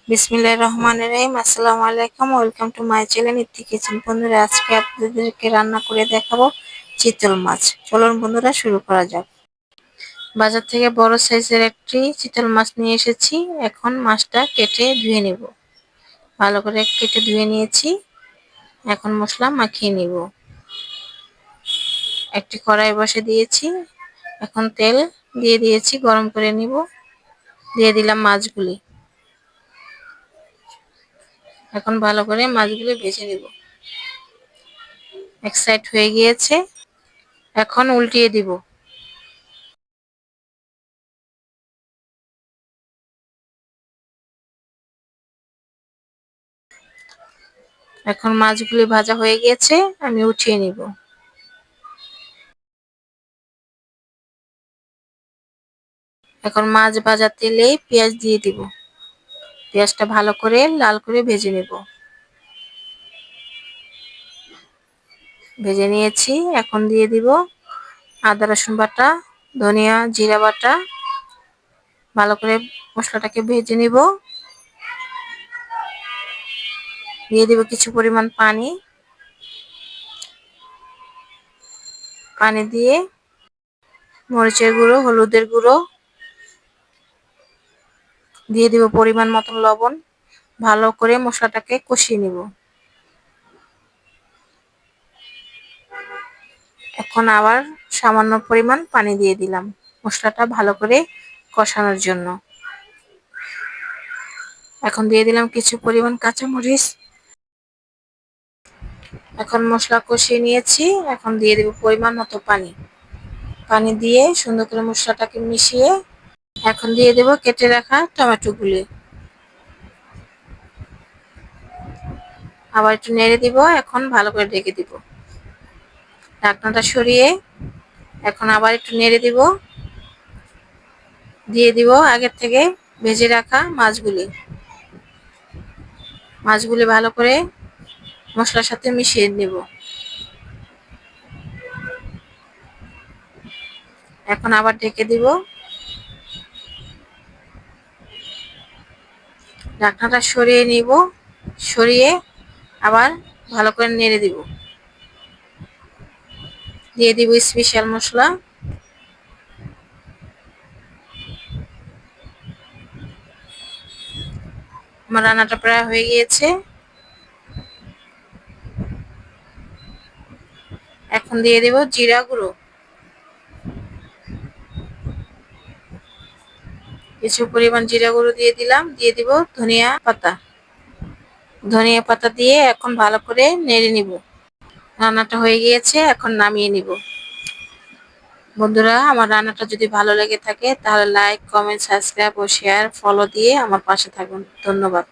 বিসমিল্লাহির রহমানির রহিম। আসসালামু আলাইকুম, welcome to my channel Itti kitchen. বন্ধুরা, আজকে আপনাদেরকে রান্না করে দেখাবো চিতল মাছ। চলুন বন্ধুরা, শুরু করা যাক। বাজার থেকে বড় সাইজের একটি চিতল মাছ নিয়ে এসেছি। এখন মাছটা কেটে ধুয়ে নেব। ভালো করে কেটে ধুয়ে নিয়েছি। এখন মশলা মাখিয়ে নিব। একটি কড়াই বসে দিয়েছি। এখন তেল দিয়ে দিয়েছি, গরম করে নিব। দিয়ে দিলাম মাছগুলি। এখন ভালো করে মাছগুলি ভেজে নিব। এক সাইড হয়ে গিয়েছে, এখন উল্টিয়ে দিব। এখন মাছগুলি ভাজা হয়ে গিয়েছে, আমি উঠিয়ে নিব। এখন মাছ ভাজা তেলে পেঁয়াজ দিয়ে দিব। পেঁয়াজটা ভালো করে লাল করে ভেজে নেব। ভেজে নিয়েছি। এখন দিয়ে দিব আদা রসুন বাটা, ধনিয়া জিরা বাটা। ভালো করে মশলাটাকে ভেজে নিব। দিয়ে দিব কিছু পরিমাণ পানি। পানি দিয়ে মরিচের গুঁড়ো, হলুদের গুঁড়ো দিয়ে দিব, পরিমাণ মতন লবণ। ভালো করে মশলাটাকে কষিয়ে নিব। এখন আবার সামান্য পরিমাণ পানি দিয়ে দিলাম মশলাটা ভালো করে কষানোর জন্য। এখন দিয়ে দিলাম কিছু পরিমাণ কাঁচামরিচ। এখন মশলা কষিয়ে নিয়েছি। এখন দিয়ে দেব পরিমাণ মতো পানি। পানি দিয়ে সুন্দর করে মশলাটাকে মিশিয়ে এখন দিয়ে দেব কেটে রাখা টমেটোগুলি। আবার একটু নেড়ে দিব। এখন ভালো করে ঢেকে দিব। ঢাকনাটা সরিয়ে এখন আবার একটু নেড়ে দিব। দিয়ে দিব আগের থেকে ভেজে রাখা মাছগুলি। মাছগুলি ভালো করে মশলার সাথে মিশিয়ে নেব। এখন আবার ঢেকে দিব। ঢাকনাটা সরিয়ে নিব। সরিয়ে আবার ভালো করে নেড়ে দিব। দিয়ে দিব স্পেশাল মশলা। আমার রান্নাটা প্রায় হয়ে গিয়েছে। এখন দিয়ে দেব জিরা গুঁড়ো। কিছু পরিমাণ জিরা গুঁড়ো দিয়ে দিলাম। দিয়ে দিব ধনিয়া পাতা। ধনিয়া পাতা দিয়ে এখন ভালো করে নেড়ে নিব। রান্নাটা হয়ে গিয়েছে, এখন নামিয়ে নিব। বন্ধুরা, আমার রান্নাটা যদি ভালো লেগে থাকে তাহলে লাইক, কমেন্ট, সাবস্ক্রাইব ও শেয়ার, ফলো দিয়ে আমার পাশে থাকুন। ধন্যবাদ।